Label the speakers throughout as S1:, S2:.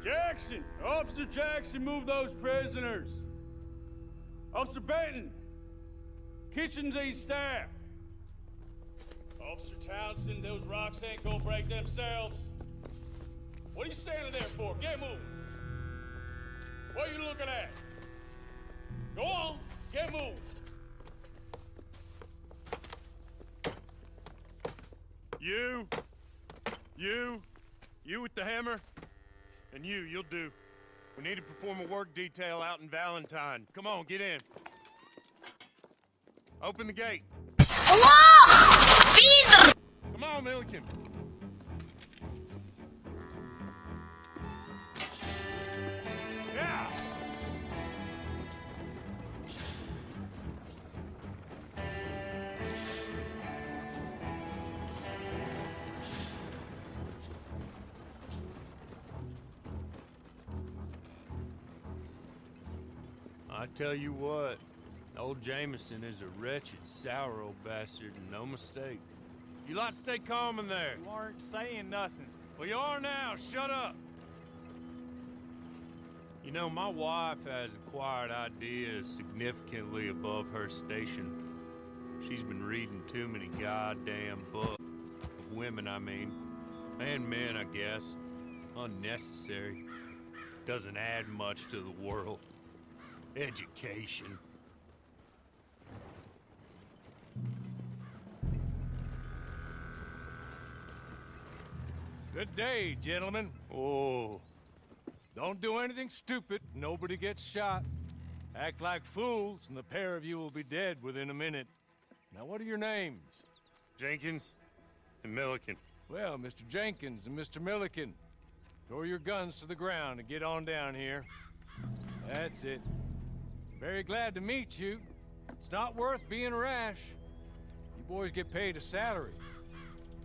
S1: Jackson! Officer Jackson, move those prisoners! Officer Benton! Kitchens aid staff! Officer Townsend, those rocks ain't gonna break themselves. What are you standing there for? Get moving! What are you looking at? Go on, get moving!
S2: You with the hammer? And you'll do. We need to perform a work detail out in Valentine. Come on, get in. Open the gate.
S3: Allah! Peter!
S2: Come on, Milliken. Yeah! I tell you what, old Jameson is a wretched, sour old bastard, and no mistake. You lot stay calm in there.
S4: You aren't saying nothing.
S2: Well, you are now. Shut up. You know, my wife has acquired ideas significantly above her station. She's been reading too many goddamn books. Of women, I mean. And men, I guess. Unnecessary. Doesn't add much to the world. Education.
S4: Good day, gentlemen.
S2: Oh.
S4: Don't do anything stupid. Nobody gets shot. Act like fools, and the pair of you will be dead within a minute. Now, what are your names?
S2: Jenkins and Milliken.
S4: Well, Mr. Jenkins and Mr. Milliken, throw your guns to the ground and get on down here. That's it. Very glad to meet you. It's not worth being rash. You boys get paid a salary.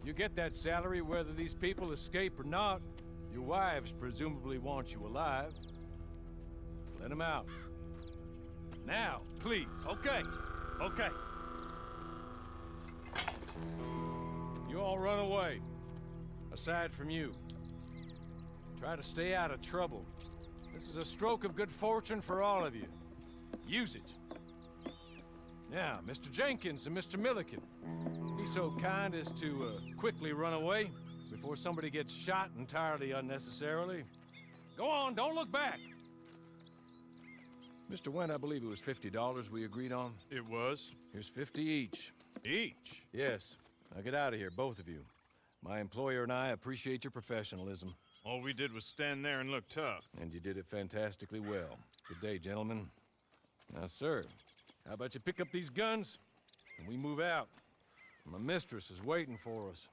S4: You get that salary whether these people escape or not. Your wives presumably want you alive. Let them out. Now, please.
S2: Okay.
S4: You all run away. Aside from you. Try to stay out of trouble. This is a stroke of good fortune for all of you. Use it. Now, Mr. Jenkins and Mr. Milliken, be so kind as to quickly run away before somebody gets shot entirely unnecessarily. Go on, don't look back. Mr. Wendt, I believe it was $50 we agreed on.
S2: It was.
S4: Here's 50 each.
S2: Each?
S4: Yes. Now get out of here, both of you. My employer and I appreciate your professionalism.
S2: All we did was stand there and look tough.
S4: And you did it fantastically well. Good day, gentlemen. Now, sir, how about you pick up these guns and we move out? My mistress is waiting for us.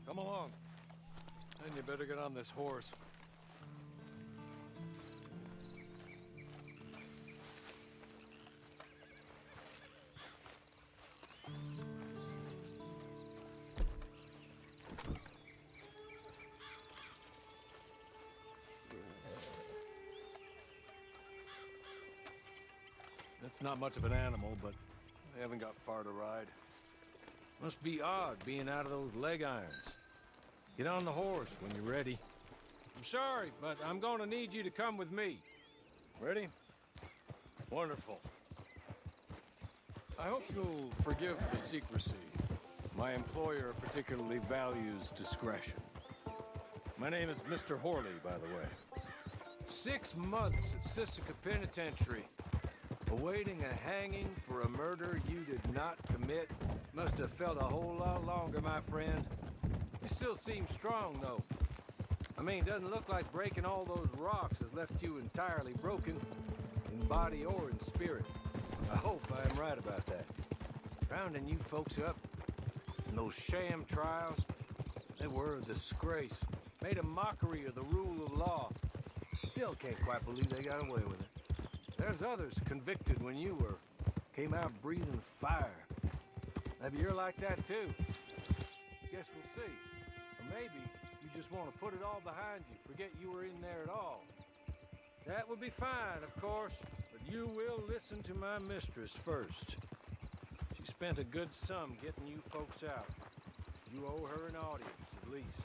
S4: Come along. And you better get on this horse. It's not much of an animal, but they haven't got far to ride. Must be odd being out of those leg irons. Get on the horse when you're ready. I'm sorry, but I'm gonna need you to come with me. Ready? Wonderful. I hope you'll forgive the secrecy. My employer particularly values discretion. My name is Mr. Horley, by the way. 6 months at Sisika Penitentiary. Awaiting a hanging for a murder you did not commit. Must have felt a whole lot longer, my friend. You still seem strong, though. I mean, doesn't look like breaking all those rocks has left you entirely broken, in body or in spirit. I hope I am right about that. Rounding you folks up, and those sham trials, they were a disgrace. Made a mockery of the rule of law. Still can't quite believe they got away with it. There's others convicted when you were. Came out breathing fire. Maybe you're like that too. Guess we'll see. Or maybe you just want to put it all behind you, forget you were in there at all. That would be fine, of course, but you will listen to my mistress first. She spent a good sum getting you folks out. You owe her an audience, at least.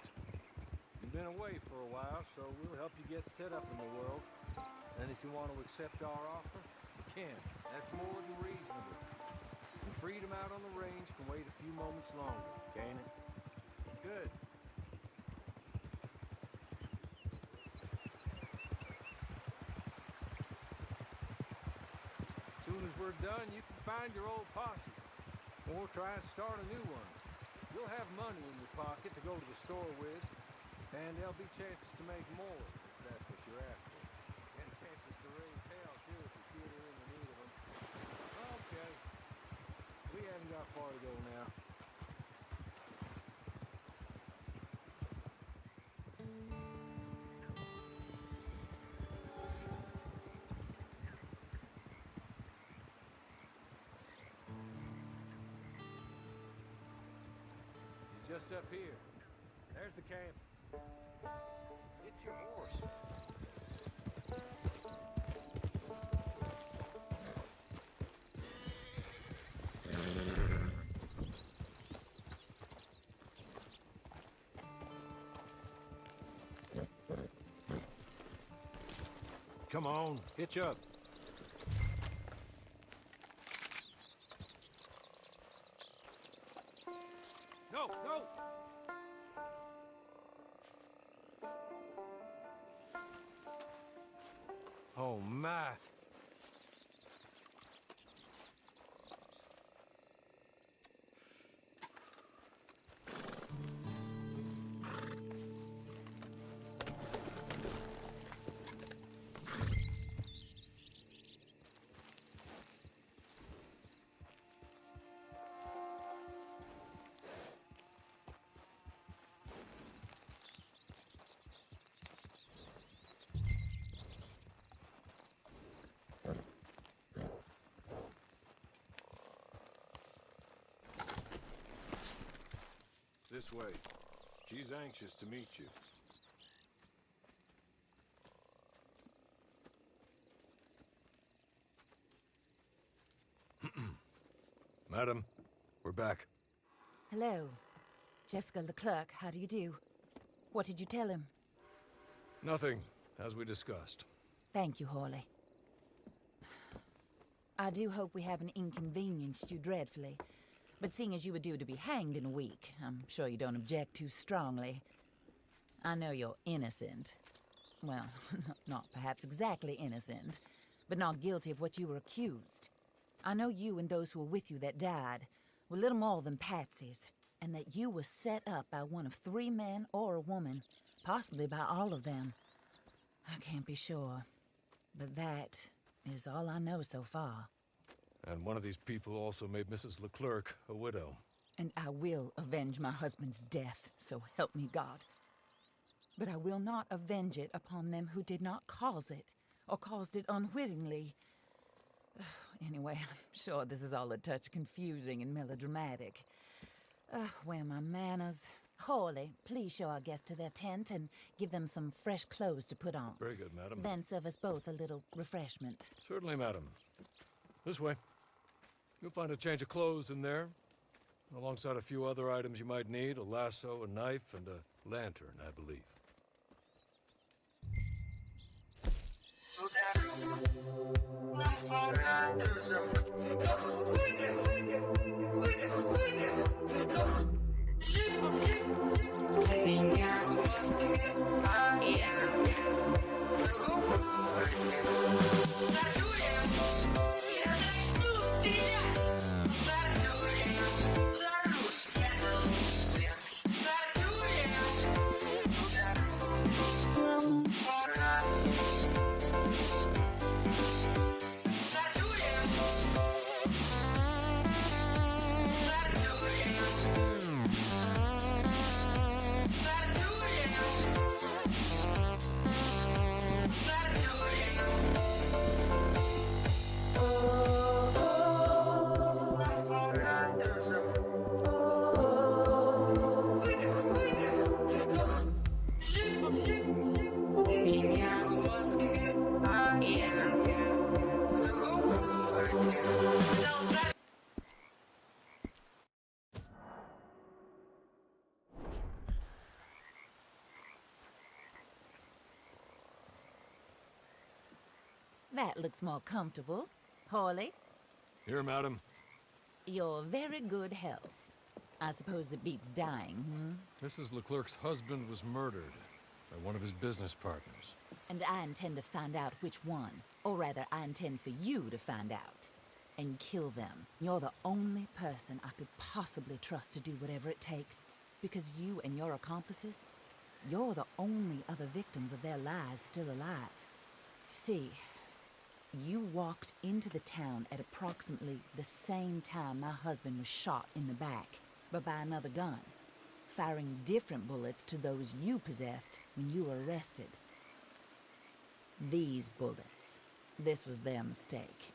S4: You've been away for a while, so we'll help you get set up in the world. And if you want to accept our offer, you can. That's more than reasonable. And freedom out on the range can wait a few moments longer, can't it? Good. As soon as we're done, you can find your old posse. Or try and start a new one. You'll have money in your pocket to go to the store with, and there'll be chances to make more, if that's what you're after. And chances to raise hell, too, if you feel you're in the need of them. Okay. We haven't got far to go now. Just up here. There's the camp. Get your horse. Come on, hitch up. No, no! Oh, my. This way. She's anxious to meet you. Madam, we're back.
S5: Hello. Jessica Leclerc, how do you do? What did you tell him?
S4: Nothing, as we discussed.
S5: Thank you, Hawley. I do hope we haven't inconvenienced you dreadfully. But seeing as you were due to be hanged in a week, I'm sure you don't object too strongly. I know you're innocent. Well, not perhaps exactly innocent, but not guilty of what you were accused. I know you and those who were with you that died were little more than patsies, and that you were set up by one of 3 men or a woman, possibly by all of them. I can't be sure, but that is all I know so far.
S4: And one of these people also made Mrs. Leclerc a widow.
S5: And I will avenge my husband's death, so help me God. But I will not avenge it upon them who did not cause it, or caused it unwittingly. Anyway, I'm sure this is all a touch confusing and melodramatic. Where are my manners? Hawley, please show our guests to their tent and give them some fresh clothes to put on.
S4: Very good, madam.
S5: Then serve us both a little refreshment.
S4: Certainly, madam. This way. You'll find a change of clothes in there, alongside a few other items you might need, a lasso, a knife, and a lantern, I believe.
S5: That looks more comfortable. Hawley,
S4: Here, madam.
S5: your very good health. I suppose it beats dying, hmm?
S4: Mrs. Leclerc's husband was murdered by one of his business partners.
S5: And I intend to find out which one. Or rather, I intend for you to find out. And kill them. You're the only person I could possibly trust to do whatever it takes. Because you and your accomplices, you're the only other victims of their lies still alive. You see, you walked into the town at approximately the same time my husband was shot in the back, but by another gun, firing different bullets to those you possessed when you were arrested. These bullets, this was their mistake.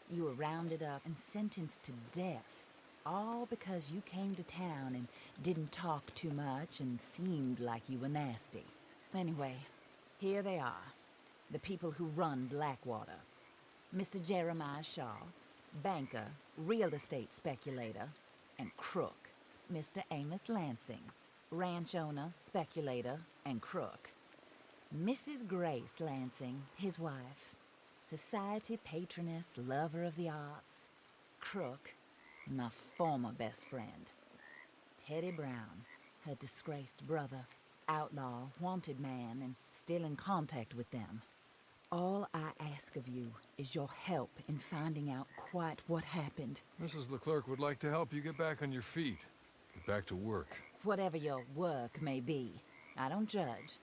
S5: You were rounded up and sentenced to death, all because you came to town and didn't talk too much and seemed like you were nasty. Anyway, here they are, the people who run Blackwater. Mr. Jeremiah Shaw, banker, real estate speculator, and crook. Mr. Amos Lansing, ranch owner, speculator, and crook. Mrs. Grace Lansing, his wife, society patroness, lover of the arts, crook, and my former best friend. Teddy Brown, her disgraced brother, outlaw, wanted man, and still in contact with them. All I ask of you is your help in finding out quite what happened.
S4: Mrs. Leclerc would like to help you get back on your feet. Get back to work.
S5: Whatever your work may be, I don't judge.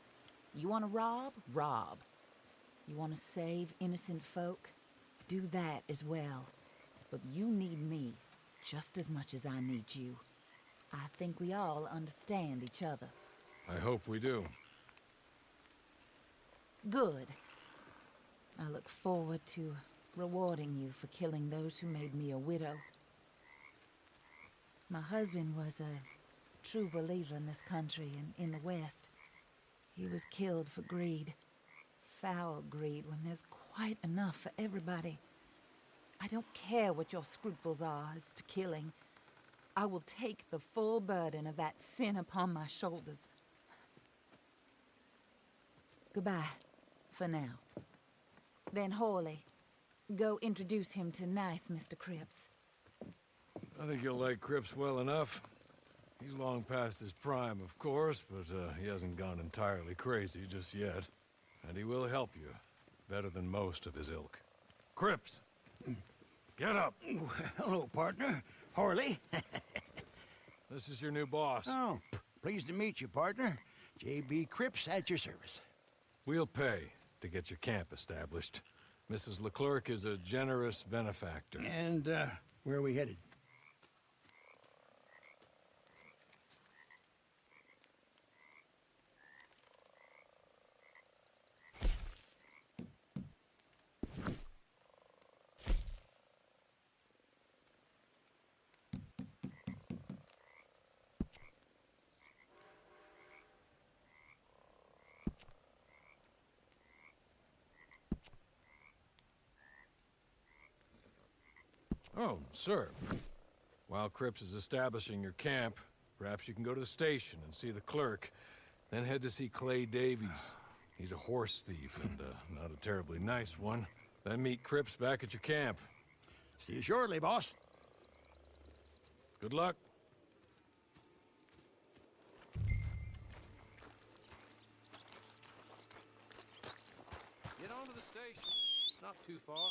S5: You want to rob? Rob. You want to save innocent folk? Do that as well. But you need me just as much as I need you. I think we all understand each other.
S4: I hope we do.
S5: Good. I look forward to rewarding you for killing those who made me a widow. My husband was a true believer in this country and in the West. He was killed for greed. Foul greed when there's quite enough for everybody. I don't care what your scruples are as to killing. I will take the full burden of that sin upon my shoulders. Goodbye, for now. Then Hawley, go introduce him to nice Mr. Cripps.
S4: I think you'll like Cripps well enough. He's long past his prime, of course, but he hasn't gone entirely crazy just yet. And he will help you, better than most of his ilk. Cripps! Get up!
S6: Hello, partner. Horley.
S4: This is your new boss.
S6: Oh, pleased to meet you, partner. J.B. Cripps at your service.
S4: We'll pay to get your camp established. Mrs. Leclerc is a generous benefactor.
S6: And, where are we headed?
S4: Oh, sir. While Cripps is establishing your camp, perhaps you can go to the station and see the clerk, then head to see Clay Davies. He's a horse thief, and not a terribly nice one. Then meet Cripps back at your camp.
S6: See you shortly, boss.
S4: Good luck.
S2: Get on to the station. Not too far.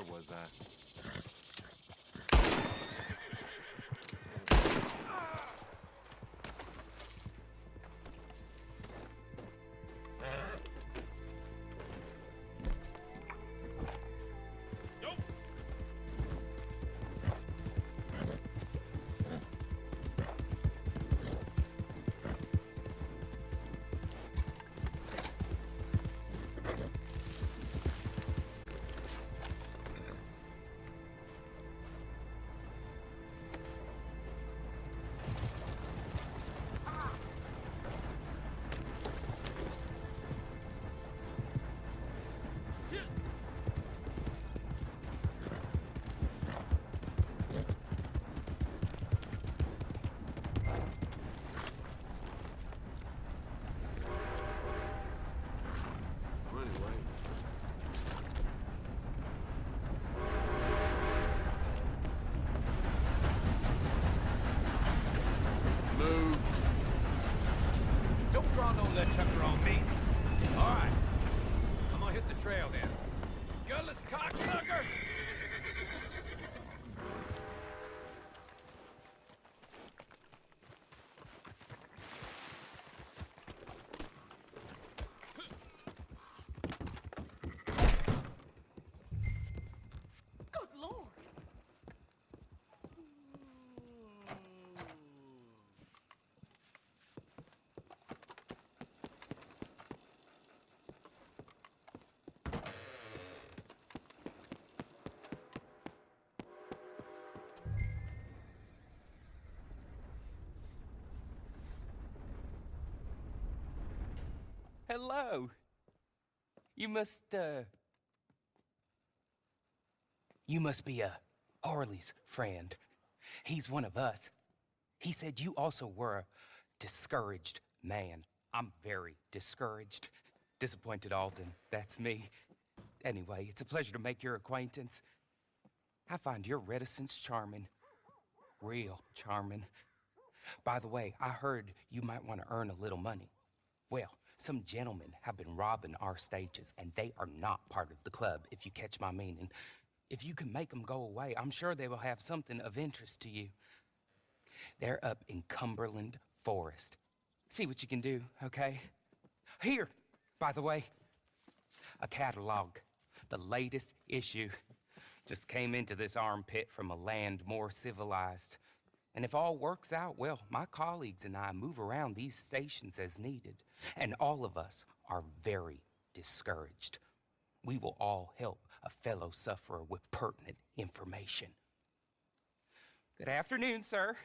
S7: Where was I?
S4: Don't draw no lead chucker on me. All right. I'm gonna hit the trail then. Gutless cocksucker!
S3: Good Lord.
S8: Hello. You must be Harley's friend. He's one of us. He said you also were a discouraged man. I'm very discouraged. Disappointed Alden, that's me. Anyway, it's a pleasure to make your acquaintance. I find your reticence charming. Real charming. By the way, I heard you might want to earn a little money. Well, some gentlemen have been robbing our stages, and they are not part of the club, if you catch my meaning. If you can make them go away, I'm sure they will have something of interest to you. They're up in Cumberland Forest. See what you can do, okay? Here, by the way, a catalog. The latest issue. Just came into this armpit from a land more civilized. And if all works out, well, my colleagues and I move around these stations as needed. And all of us are very discouraged. We will all help a fellow sufferer with pertinent information. Good afternoon, sir.